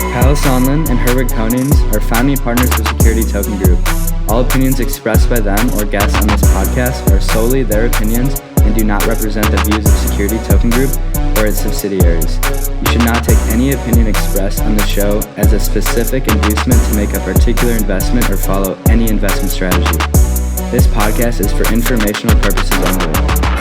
Kyle Sonlin and Herwig Konings are founding partners of Security Token Group. All opinions expressed by them or guests on this podcast are solely their opinions and do not represent the views of Security Token Group or its subsidiaries. You should not take any opinion expressed on the show as a specific inducement to make a particular investment or follow any investment strategy. This podcast is for informational purposes only.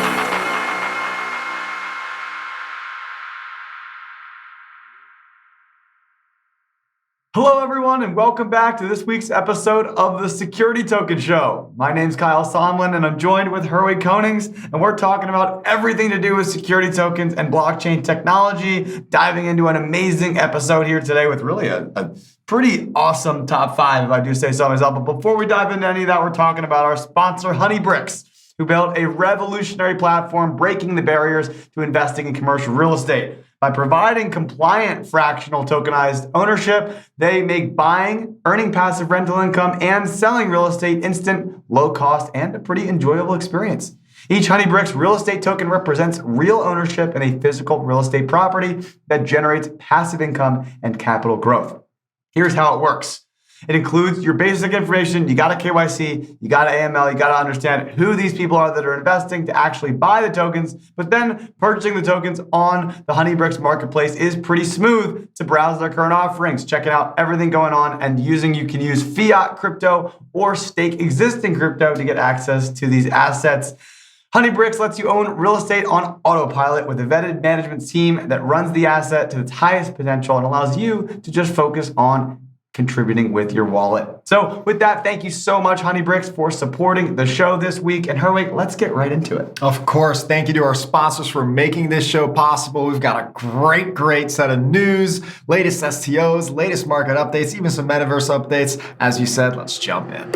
Hello everyone and welcome back to this week's episode of the Security Token Show. My name's Kyle Sonlin and I'm joined with Herwig Konings, and we're talking about everything to do with security tokens and blockchain technology, diving into an amazing episode here today with really a pretty awesome top 5, if I do say so myself. But before we dive into any of that, we're talking about our sponsor, Honeybricks, who built a revolutionary platform breaking the barriers to investing in commercial real estate. By providing compliant fractional tokenized ownership, they make buying, earning passive rental income, and selling real estate instant, low cost, and a pretty enjoyable experience. Each Honeybricks real estate token represents real ownership in a physical real estate property that generates passive income and capital growth. Here's how it works. It includes your basic information. You got a KYC, you got an AML, you got to understand who these people are that are investing to actually buy the tokens. But then purchasing the tokens on the Honeybricks marketplace is pretty smooth to browse their current offerings, checking out everything going on, and you can use fiat crypto or stake existing crypto to get access to these assets. Honeybricks lets you own real estate on autopilot with a vetted management team that runs the asset to its highest potential and allows you to just focus on contributing with your wallet. So with that, thank you so much, Honeybricks, for supporting the show this week. And Herwig, let's get right into it. Of course. Thank you to our sponsors for making this show possible. We've got a great set of news, latest STOs, latest market updates, even some Metaverse updates. As you said, let's jump in.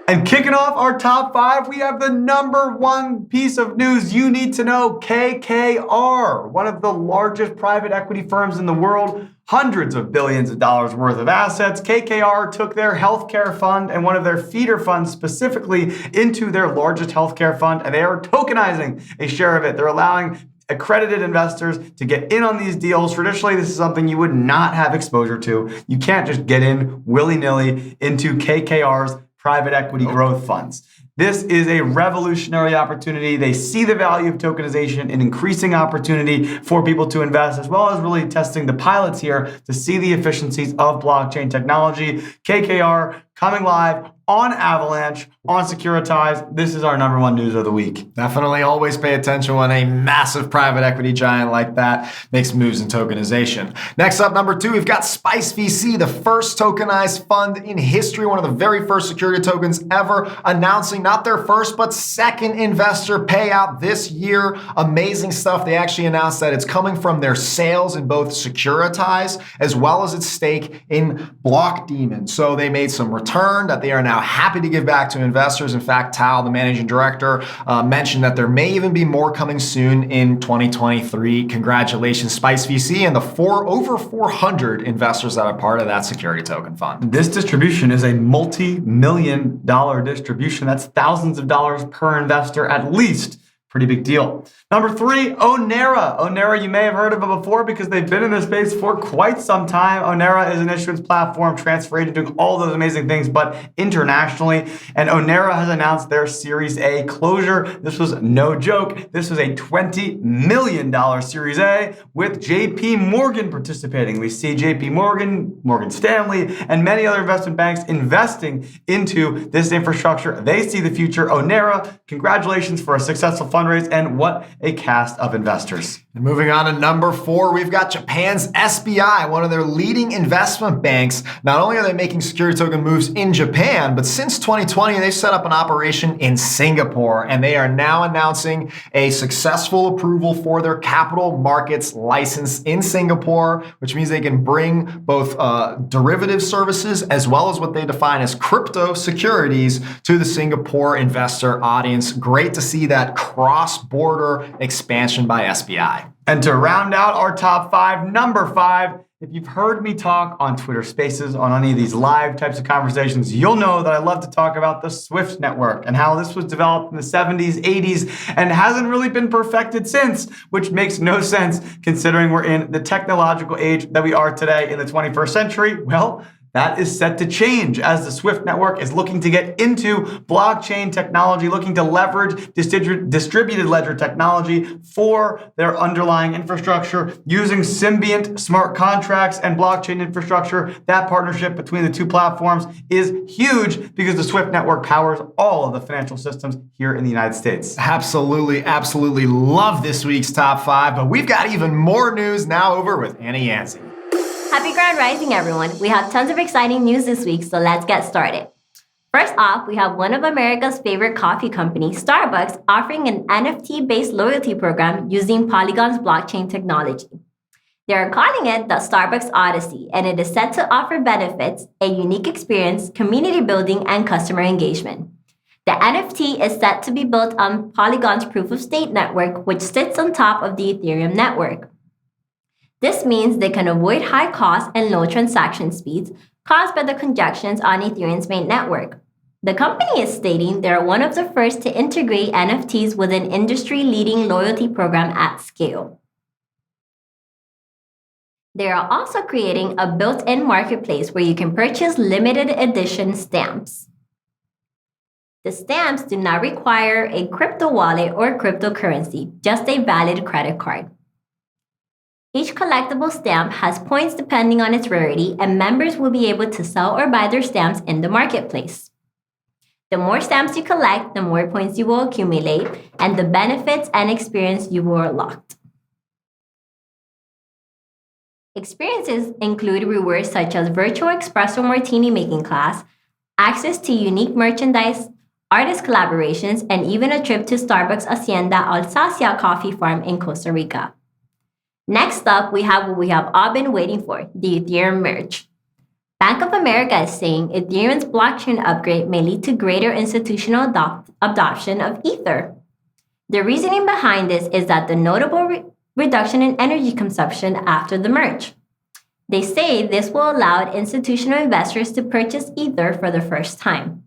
And kicking off our top 5, we have the number one piece of news you need to know. KKR, one of the largest private equity firms in the world, hundreds of billions of dollars worth of assets. KKR took their healthcare fund and one of their feeder funds specifically into their largest healthcare fund, and they are tokenizing a share of it. They're allowing accredited investors to get in on these deals. Traditionally, this is something you would not have exposure to. You can't just get in willy-nilly into KKR's private equity growth funds. This is a revolutionary opportunity. They see the value of tokenization, an increasing opportunity for people to invest, as well as really testing the pilots here to see the efficiencies of blockchain technology. KKR coming live on Avalanche, on Securitized. This is our number one news of the week. Definitely always pay attention when a massive private equity giant like that makes moves in tokenization. Next up, number 2, we've got Spice VC, the first tokenized fund in history, one of the very first security tokens ever, announcing not their first, but second investor payout this year. Amazing stuff. They actually announced that it's coming from their sales in both Securitized as well as its stake in Block Demon. So they made some return that they are now happy to give back to investors. In fact, Tal, the managing director, mentioned that there may even be more coming soon in 2023. Congratulations, Spice VC, and the over 400 investors that are part of that security token fund. This distribution is a multi-million-dollar distribution. That's thousands of dollars per investor at least. Pretty big deal. Number 3, Onera. Onera, you may have heard of it before because they've been in this space for quite some time. Onera is an issuance platform, transfer agent, doing all those amazing things, but internationally. And Onera has announced their Series A closure. This was no joke. This was a $20 million Series A with JP Morgan participating. We see JP Morgan, Morgan Stanley, and many other investment banks investing into this infrastructure. They see the future. Onera, congratulations for a successful fundraise, and what a cast of investors. And moving on to number 4, we've got Japan's SBI, one of their leading investment banks. Not only are they making security token moves in Japan, but since 2020, they've set up an operation in Singapore, and they are now announcing a successful approval for their capital markets license in Singapore, which means they can bring both derivative services as well as what they define as crypto securities to the Singapore investor audience. Great to see that cross-border expansion by SBI. And to round out our top 5, number 5 If you've heard me talk on Twitter Spaces, on any of these live types of conversations, you'll know that I love to talk about the Swift network and how this was developed in the 70s, 80s, and hasn't really been perfected since, which makes no sense considering we're in the technological age that we are today in the 21st century. Well, that is set to change as the Swift network is looking to get into blockchain technology, looking to leverage distributed ledger technology for their underlying infrastructure using symbiont smart contracts and blockchain infrastructure. That partnership between the two platforms is huge because the Swift network powers all of the financial systems here in the United States. Absolutely, absolutely love this week's top 5, but we've got even more news now. Over with Anna Yancey. Happy Grand Rising, everyone. We have tons of exciting news this week, so let's get started. First off, we have one of America's favorite coffee companies, Starbucks, offering an NFT-based loyalty program using Polygon's blockchain technology. They are calling it the Starbucks Odyssey, and it is set to offer benefits, a unique experience, community building, and customer engagement. The NFT is set to be built on Polygon's proof-of-stake network, which sits on top of the Ethereum network. This means they can avoid high costs and low transaction speeds caused by the congestions on Ethereum's main network. The company is stating they are one of the first to integrate NFTs with an industry-leading loyalty program at scale. They are also creating a built-in marketplace where you can purchase limited edition stamps. The stamps do not require a crypto wallet or cryptocurrency, just a valid credit card. Each collectible stamp has points depending on its rarity, and members will be able to sell or buy their stamps in the marketplace. The more stamps you collect, the more points you will accumulate, and the benefits and experience you will unlock. Experiences include rewards such as virtual espresso martini making class, access to unique merchandise, artist collaborations, and even a trip to Starbucks Hacienda Alsacia coffee farm in Costa Rica. Next up, we have what we have all been waiting for, the Ethereum merge. Bank of America is saying Ethereum's blockchain upgrade may lead to greater institutional adoption of Ether. The reasoning behind this is that the notable reduction in energy consumption after the merge. They say this will allow institutional investors to purchase Ether for the first time.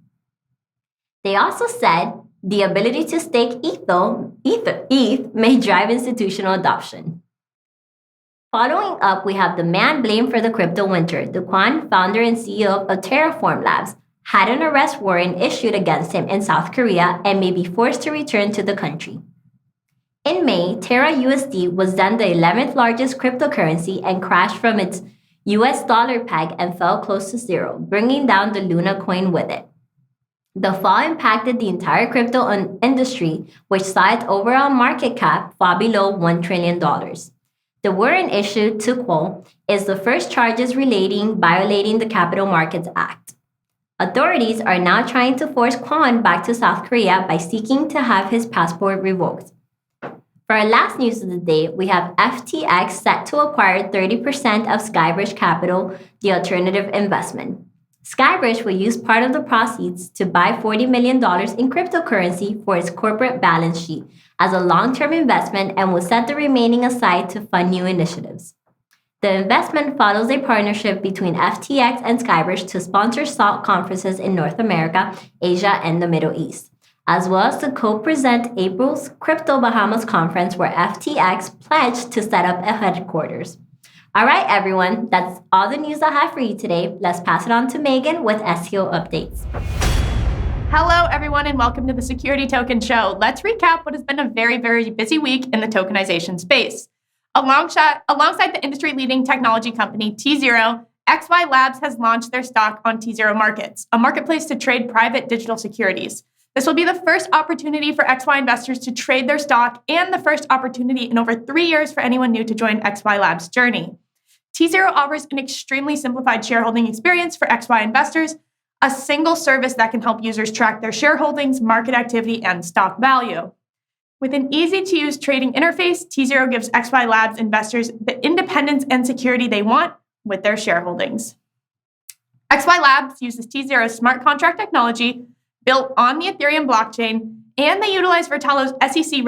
They also said the ability to stake ETH may drive institutional adoption. Following up, we have the man blamed for the crypto winter. Do Kwon, founder and CEO of Terraform Labs, had an arrest warrant issued against him in South Korea and may be forced to return to the country. In May, Terra USD was then the 11th largest cryptocurrency and crashed from its US dollar peg and fell close to zero, bringing down the Luna coin with it. The fall impacted the entire crypto industry, which saw its overall market cap fall below $1 trillion. The warrant issued to Kwon is the first charges violating the Capital Markets Act. Authorities are now trying to force Kwon back to South Korea by seeking to have his passport revoked. For our last news of the day, we have FTX set to acquire 30% of SkyBridge Capital, the alternative investment. SkyBridge will use part of the proceeds to buy $40 million in cryptocurrency for its corporate balance sheet as a long-term investment and will set the remaining aside to fund new initiatives. The investment follows a partnership between FTX and SkyBridge to sponsor SALT conferences in North America, Asia, and the Middle East, as well as to co-present April's Crypto Bahamas conference where FTX pledged to set up a headquarters. All right, everyone, that's all the news I have for you today. Let's pass it on to Megan with STO Updates. Hello, everyone, and welcome to the Security Token Show. Let's recap what has been a very, very busy week in the tokenization space. Alongside the industry-leading technology company T0, XY Labs has launched their stock on T0 Markets, a marketplace to trade private digital securities. This will be the first opportunity for XY investors to trade their stock and the first opportunity in over 3 years for anyone new to join XY Labs' journey. T0 offers an extremely simplified shareholding experience for XY investors, a single service that can help users track their shareholdings, market activity, and stock value. With an easy-to-use trading interface, T0 gives XY Labs investors the independence and security they want with their shareholdings. XY Labs uses T0's smart contract technology built on the Ethereum blockchain, and they utilize Vertalo's SEC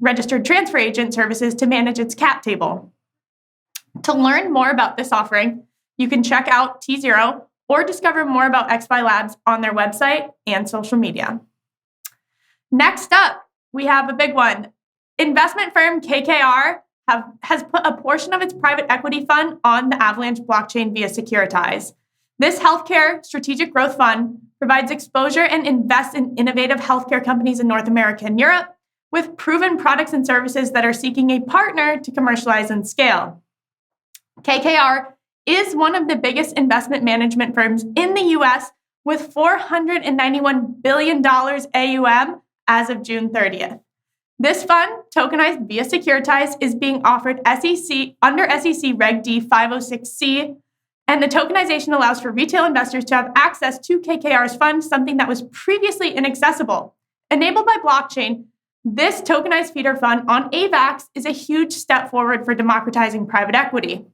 registered transfer agent services to manage its cap table. To learn more about this offering, you can check out T0 or discover more about XY Labs on their website and social media. Next up, we have a big one. Investment firm KKR has put a portion of its private equity fund on the Avalanche blockchain via Securitize. This healthcare strategic growth fund provides exposure and invests in innovative healthcare companies in North America and Europe with proven products and services that are seeking a partner to commercialize and scale. KKR is one of the biggest investment management firms in the US with $491 billion AUM as of June 30th. This fund, tokenized via Securitize, is being offered under SEC Reg D 506C, and the tokenization allows for retail investors to have access to KKR's fund, something that was previously inaccessible. Enabled by blockchain, this tokenized feeder fund on AVAX is a huge step forward for democratizing private equity.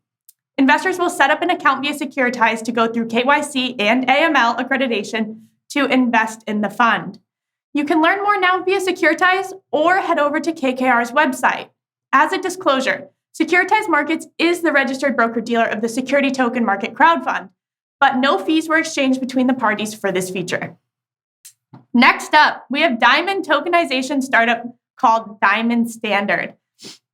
Investors will set up an account via Securitize to go through KYC and AML accreditation to invest in the fund. You can learn more now via Securitize or head over to KKR's website. As a disclosure, Securitize Markets is the registered broker-dealer of the Security Token Market Crowd Fund, but no fees were exchanged between the parties for this feature. Next up, we have Diamond tokenization startup called Diamond Standard.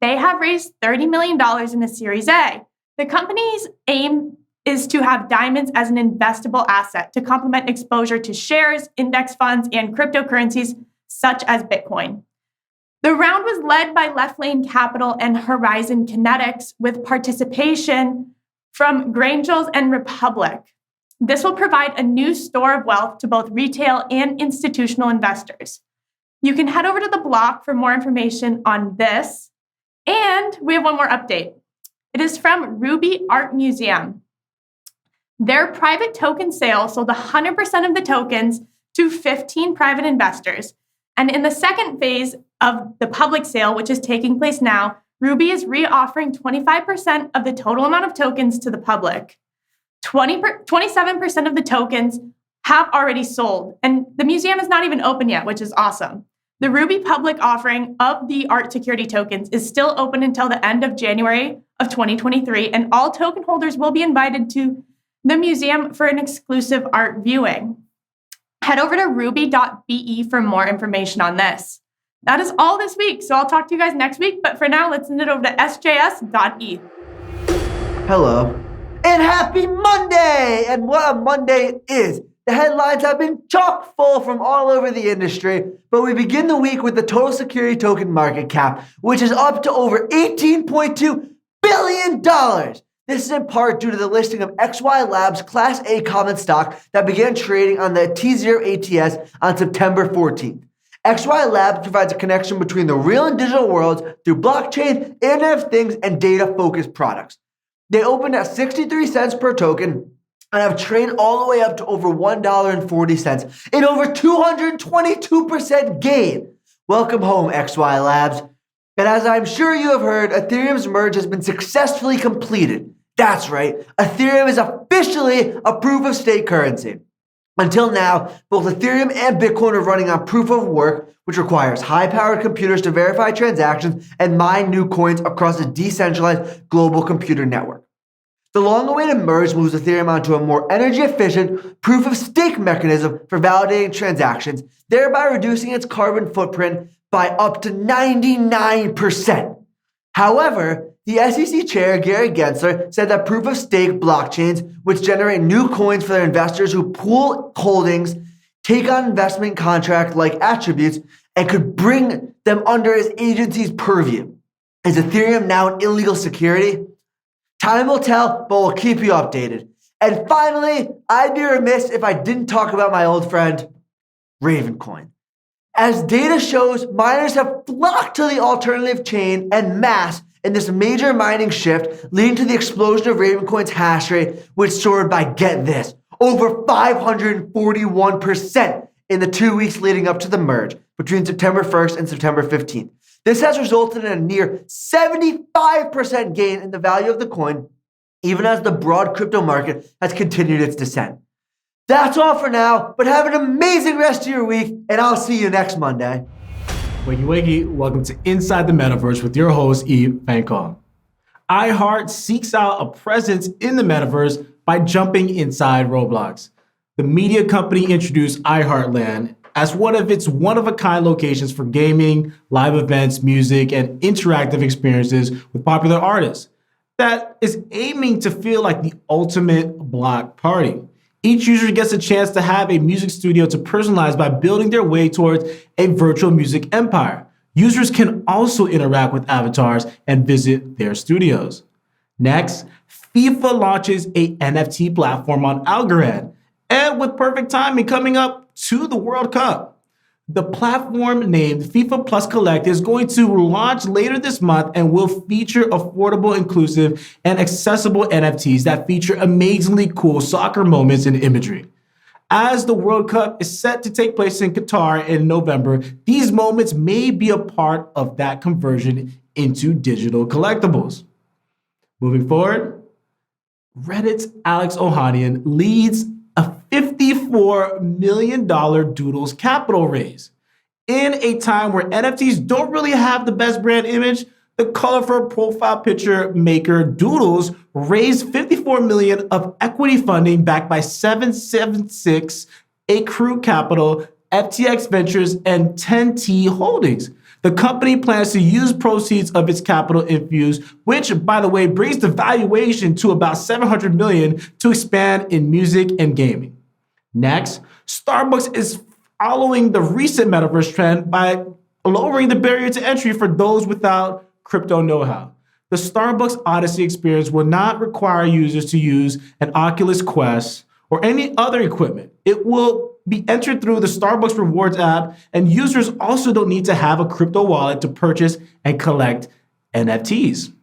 They have raised $30 million in a Series A. The company's aim is to have diamonds as an investable asset to complement exposure to shares, index funds, and cryptocurrencies such as Bitcoin. The round was led by Left Lane Capital and Horizon Kinetics with participation from Grangels and Republic. This will provide a new store of wealth to both retail and institutional investors. You can head over to the block for more information on this. And we have one more update. It is from Ruby Art Museum. Their private token sale sold 100% of the tokens to 15 private investors. And in the second phase of the public sale, which is taking place now, Ruby is re-offering 25% of the total amount of tokens to the public. 27% of the tokens have already sold, and the museum is not even open yet, which is awesome. The Ruby public offering of the art security tokens is still open until the end of January of 2023, and all token holders will be invited to the museum for an exclusive art viewing. Head over to ruby.be for more information on this. That is all this week, so I'll talk to you guys next week, but for now, let's send it over to sjs.eth. Hello, and happy Monday! And what a Monday it is. The headlines have been chock full from all over the industry, but we begin the week with the total security token market cap, which is up to over $18.2 billion. This is in part due to the listing of XY Labs Class A common stock that began trading on the T0 ATS on September 14th. XY Labs provides a connection between the real and digital worlds through blockchain, Internet of Things, and data-focused products. They opened at 63 cents per token and have traded all the way up to over $1.40 in over 222% gain. Welcome home, XY Labs. And as I'm sure you have heard, Ethereum's merge has been successfully completed. That's right, Ethereum is officially a proof-of-stake currency. Until now, both Ethereum and Bitcoin are running on proof of work, which requires high-powered computers to verify transactions and mine new coins across a decentralized global computer network. The long-awaited merge moves Ethereum onto a more energy-efficient proof-of-stake mechanism for validating transactions, thereby reducing its carbon footprint by up to 99%. However, the SEC chair, Gary Gensler, said that proof-of-stake blockchains, which generate new coins for their investors who pool holdings, take on investment contract-like attributes, and could bring them under his agency's purview. Is Ethereum now an illegal security? Time will tell, but we'll keep you updated. And finally, I'd be remiss if I didn't talk about my old friend, Ravencoin. As data shows, miners have flocked to the alternative chain en masse in this major mining shift, leading to the explosion of Ravencoin's hash rate, which soared by, get this, over 541% in the 2 weeks leading up to the merge between September 1st and September 15th. This has resulted in a near 75% gain in the value of the coin, even as the broad crypto market has continued its descent. That's all for now, but have an amazing rest of your week, and I'll see you next Monday. Wakey wakey, welcome to Inside the Metaverse with your host, Eve Fancon. iHeart seeks out a presence in the metaverse by jumping inside Roblox. The media company introduced iHeartLand as one of its one-of-a-kind locations for gaming, live events, music, and interactive experiences with popular artists that is aiming to feel like the ultimate block party. Each user gets a chance to have a music studio to personalize by building their way towards a virtual music empire. Users can also interact with avatars and visit their studios. Next, FIFA launches a NFT platform on Algorand, and with perfect timing coming up to the World Cup. The platform named FIFA Plus Collect is going to launch later this month and will feature affordable, inclusive, and accessible NFTs that feature amazingly cool soccer moments and imagery. As the World Cup is set to take place in Qatar in November, these moments may be a part of that conversion into digital collectibles. Moving forward, Reddit's Alex Ohanian leads a $54 million Doodles capital raise. In a time where NFTs don't really have the best brand image, the colorful profile picture maker Doodles raised $54 million of equity funding backed by 776, Accrue Capital, FTX Ventures, and 10T Holdings. The company plans to use proceeds of its capital infuse, which, by the way, brings the valuation to about $700 million to expand in music and gaming. Next, Starbucks is following the recent metaverse trend by lowering the barrier to entry for those without crypto know-how. The Starbucks Odyssey experience will not require users to use an Oculus Quest or any other equipment. It will be entered through the Starbucks Rewards app, and users also don't need to have a crypto wallet to purchase and collect NFTs.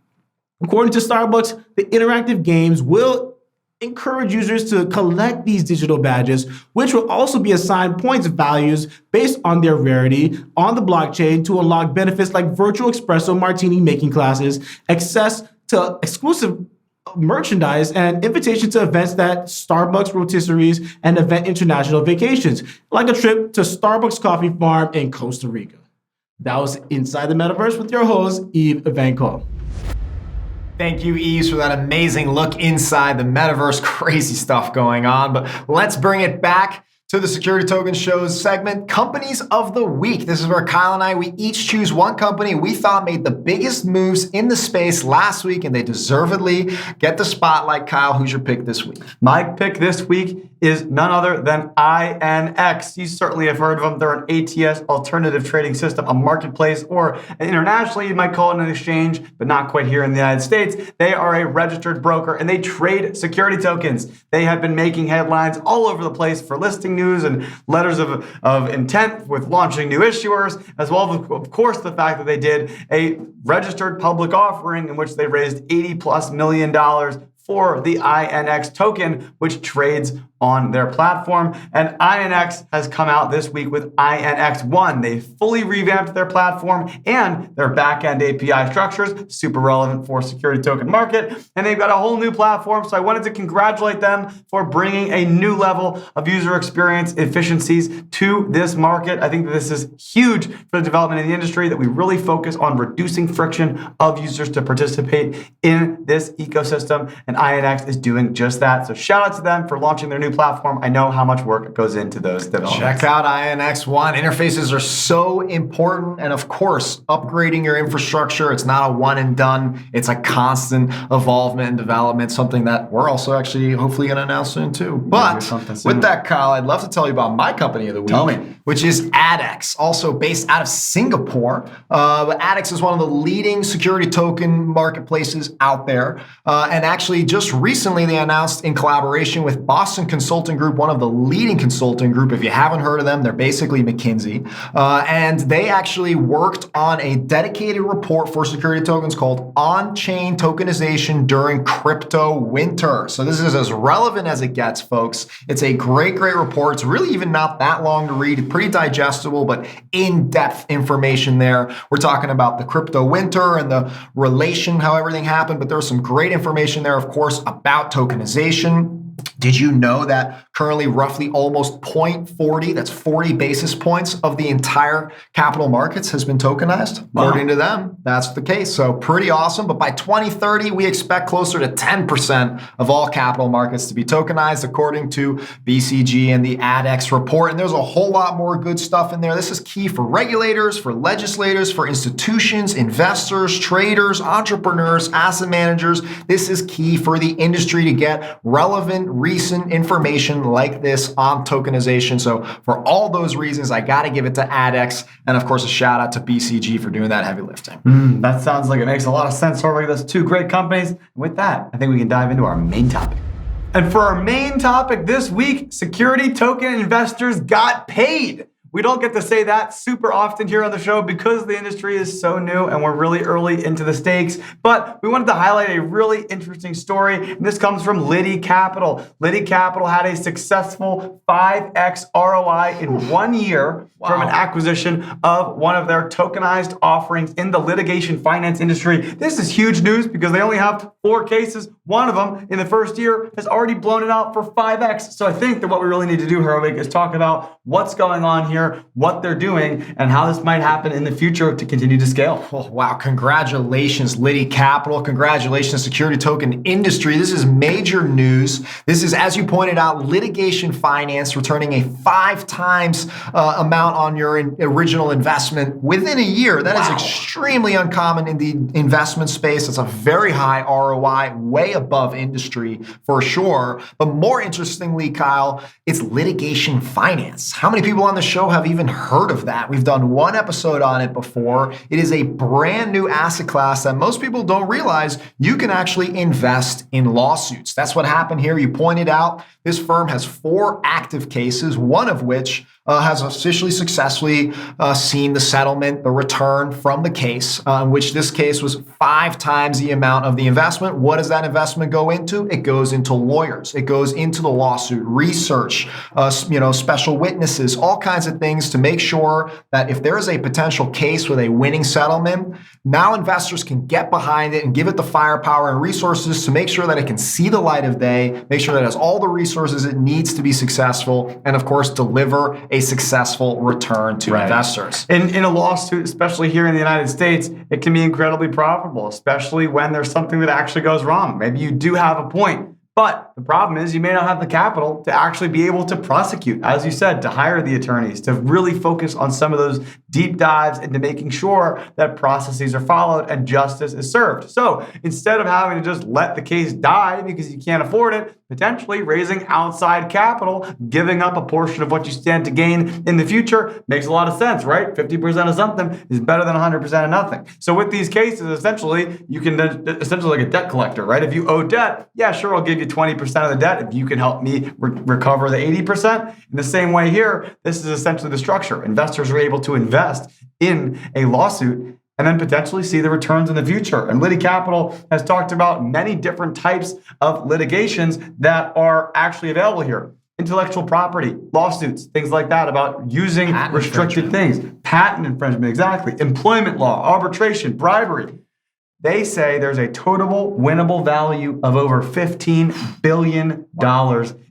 According to Starbucks, the interactive games will encourage users to collect these digital badges, which will also be assigned points values based on their rarity on the blockchain to unlock benefits like virtual espresso martini making classes, access to exclusive merchandise, and invitation to events that Starbucks rotisseries and event international vacations, like a trip to Starbucks Coffee Farm in Costa Rica. That was Inside the Metaverse with your host, Yves Vancol. Thank you, Yves, for that amazing look inside the metaverse. Crazy stuff going on. But let's bring it back to the Security Token Shows segment, Companies of the Week. This is where Kyle and I, we each choose one company we thought made the biggest moves in the space last week, and they deservedly get the spotlight. Kyle, who's your pick this week? My pick this week is none other than INX. You certainly have heard of them. They're an ATS alternative trading system, a marketplace, or internationally you might call it an exchange, but not quite here in the United States. They are a registered broker and they trade security tokens. They have been making headlines all over the place for listing news and letters of intent with launching new issuers, as well as, of course, the fact that they did a registered public offering in which they raised $80+ million for the INX token, which trades on their platform. And INX has come out this week with INX1. They fully revamped their platform and their back-end API structures, super relevant for security token market. And they've got a whole new platform. So I wanted to congratulate them for bringing a new level of user experience efficiencies to this market. I think that this is huge for the development in the industry, that we really focus on reducing friction of users to participate in this ecosystem. And INX is doing just that. So shout out to them for launching their new platform. I know how much work goes into those developments. Check out INX1. Interfaces are so important. And of course, upgrading your infrastructure, it's not a one and done. It's a constant evolvement and development, something that we're also actually hopefully going to announce soon too. But with that, Kyle, I'd love to tell you about my company of the week. Tell me. Which is ADDX, also based out of Singapore. ADDX is one of the leading security token marketplaces out there. And actually, just recently, they announced in collaboration with Boston Consulting Group, one of the leading consulting group. If you haven't heard of them, they're basically McKinsey. And they actually worked on a dedicated report for security tokens called On-Chain Tokenization During Crypto Winter. So this is as relevant as it gets, folks. It's a great, great report. It's really even not that long to read. Pretty digestible, but in-depth information there. We're talking about the crypto winter and the relation, how everything happened, but there's some great information there, of course, about tokenization. Did you know that currently roughly almost 0.40, that's 40 basis points of the entire capital markets has been tokenized? Wow. According to them, that's the case. So pretty awesome. But by 2030, we expect closer to 10% of all capital markets to be tokenized, according to BCG and the ADDX report. And there's a whole lot more good stuff in there. This is key for regulators, for legislators, for institutions, investors, traders, entrepreneurs, asset managers. This is key for the industry to get relevant, recent information like this on tokenization. So for all those reasons, I got to give it to ADDX. And of course, a shout out to BCG for doing that heavy lifting. That sounds like it makes a lot of sense, Herwig. That's two great companies. And with that, I think we can dive into our main topic. And for our main topic this week, security token investors got paid. We don't get to say that super often here on the show because the industry is so new and we're really early into the stakes. But we wanted to highlight a really interesting story, and this comes from Liddy Capital. Liddy Capital had a successful 5x ROI in 1 year from an acquisition of one of their tokenized offerings in the litigation finance industry. This is huge news because they only have 4 cases. One of them in the first year has already blown it out for 5x. So I think that what we really need to do, Herwig, is talk about what's going on here, what they're doing, and how this might happen in the future to continue to scale. Oh, wow. Congratulations, Liddy Capital. Congratulations, security token industry. This is major news. This is, as you pointed out, litigation finance returning a 5 times amount on your original investment within a year. That is extremely uncommon in the investment space. It's a very high ROI, way above industry for sure. But more interestingly, Kyle, it's litigation finance. How many people on the show have even heard of that? We've done one episode on it before. It is a brand new asset class that most people don't realize you can actually invest in lawsuits. That's what happened here. You pointed out this firm has 4 active cases, one of which has officially successfully seen the settlement, the return from the case, in which this case was 5 times the amount of the investment. What does that investment go into? It goes into lawyers. It goes into the lawsuit, research, special witnesses, all kinds of things to make sure that if there is a potential case with a winning settlement, now investors can get behind it and give it the firepower and resources to make sure that it can see the light of day, make sure that it has all the resources it needs to be successful, and of course, deliver a successful return to investors. In a lawsuit, especially here in the United States, it can be incredibly profitable, especially when there's something that actually goes wrong. Maybe you do have a point, but the problem is you may not have the capital to actually be able to prosecute, as you said, to hire the attorneys, to really focus on some of those deep dives into making sure that processes are followed and justice is served. So instead of having to just let the case die because you can't afford it, potentially raising outside capital, giving up a portion of what you stand to gain in the future makes a lot of sense, right? 50% of something is better than 100% of nothing. So with these cases, essentially, you can essentially like a debt collector, right? If you owe debt, yeah, sure, I'll give you 20% of the debt if you can help me recover the 80%. In the same way here, this is essentially the structure. Investors are able to invest in a lawsuit and then potentially see the returns in the future. And Liddy Capital has talked about many different types of litigations that are actually available here. Intellectual property, lawsuits, things like that about using restricted things. Patent infringement, exactly. Employment law, arbitration, bribery. They say there's a total winnable value of over $15 billion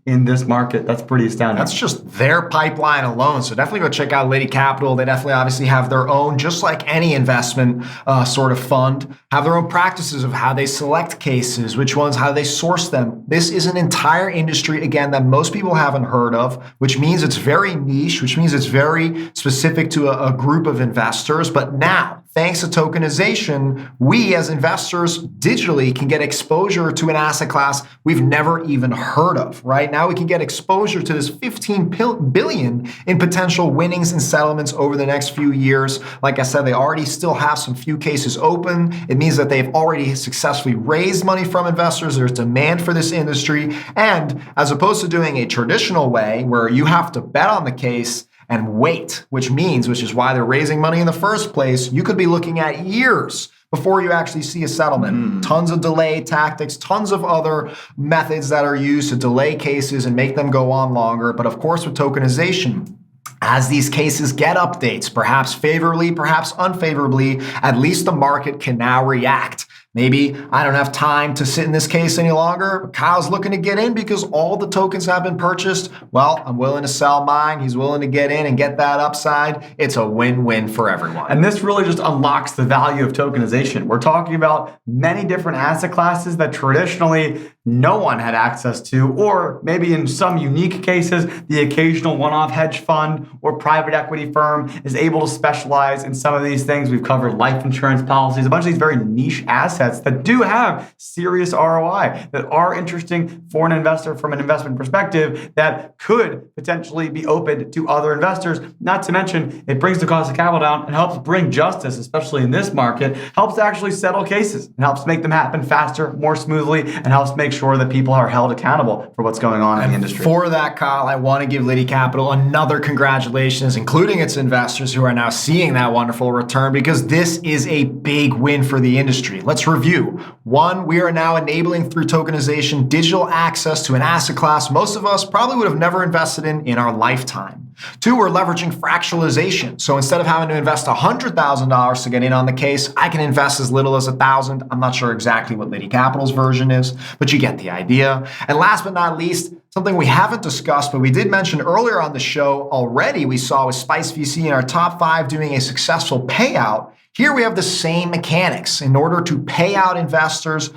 in this market. That's pretty astounding. That's just their pipeline alone. So definitely go check out Liddy Capital. They definitely obviously have their own, just like any investment sort of fund, have their own practices of how they select cases, which ones, how they source them. This is an entire industry, again, that most people haven't heard of, which means it's very niche, which means it's very specific to a group of investors. But now, thanks to tokenization, we as investors digitally can get exposure to an asset class we've never even heard of, right? Now we can get exposure to this $15 billion in potential winnings and settlements over the next few years. Like I said, they already still have some few cases open. It means that they've already successfully raised money from investors. There's demand for this industry. And as opposed to doing a traditional way where you have to bet on the case and wait, which is why they're raising money in the first place, you could be looking at years before you actually see a settlement. Tons of delay tactics, tons of other methods that are used to delay cases and make them go on longer. But of course, with tokenization, as these cases get updates, perhaps favorably, perhaps unfavorably, at least the market can now react Maybe I don't have time to sit in this case any longer, but Kyle's looking to get in because all the tokens have been purchased. Well, I'm willing to sell mine. He's willing to get in and get that upside. It's a win-win for everyone. And this really just unlocks the value of tokenization. We're talking about many different asset classes that traditionally no one had access to, or maybe in some unique cases, the occasional one-off hedge fund or private equity firm is able to specialize in some of these things. We've covered life insurance policies, a bunch of these very niche assets that do have serious ROI, that are interesting for an investor from an investment perspective, that could potentially be open to other investors. Not to mention, it brings the cost of capital down and helps bring justice, especially in this market, helps actually settle cases and helps make them happen faster, more smoothly, and helps make sure that people are held accountable for what's going on in the industry. For that, Kyle, I want to give Liddy Capital another congratulations, including its investors who are now seeing that wonderful return, because this is a big win for the industry. Let's review. 1, we are now enabling through tokenization digital access to an asset class most of us probably would have never invested in our lifetime. 2, we're leveraging fractionalization. So instead of having to invest $100,000 to get in on the case, I can invest as little as $1,000. I'm not sure exactly what Liddy Capital's version is, but you get the idea. And last but not least, something we haven't discussed, but we did mention earlier on the show already, we saw with Spice VC in our top 5 doing a successful payout. Here we have the same mechanics. In order to pay out investors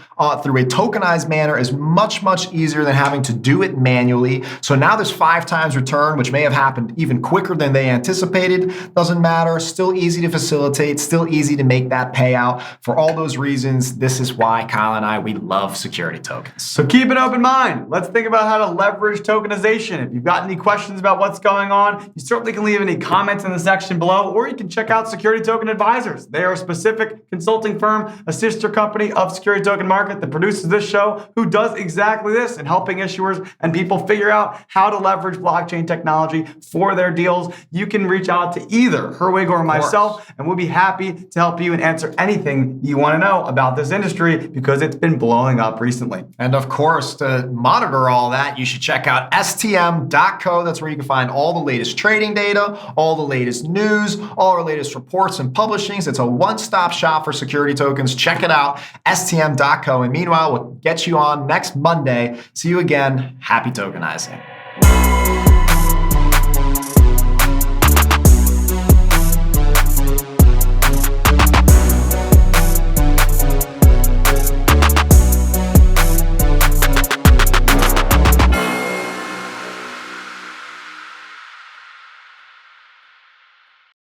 through a tokenized manner is much, much easier than having to do it manually. So now there's 5 times return, which may have happened even quicker than they anticipated. Doesn't matter, still easy to facilitate, still easy to make that payout. For all those reasons, this is why Kyle and we love security tokens. So keep an open mind. Let's think about how to leverage tokenization. If you've got any questions about what's going on, you certainly can leave any comments in the section below, or you can check out Security Token Advisors. They are a specific consulting firm, a sister company of Security Token Market that produces this show, who does exactly this in helping issuers and people figure out how to leverage blockchain technology for their deals. You can reach out to either Herwig or myself, and we'll be happy to help you and answer anything you want to know about this industry, because it's been blowing up recently. And of course, to monitor all that, you should check out stm.co. That's where you can find all the latest trading data, all the latest news, all our latest reports and publishings. It's a one-stop shop for security tokens. Check it out, stm.co. And meanwhile, we'll get you on next Monday. See you again. Happy tokenizing.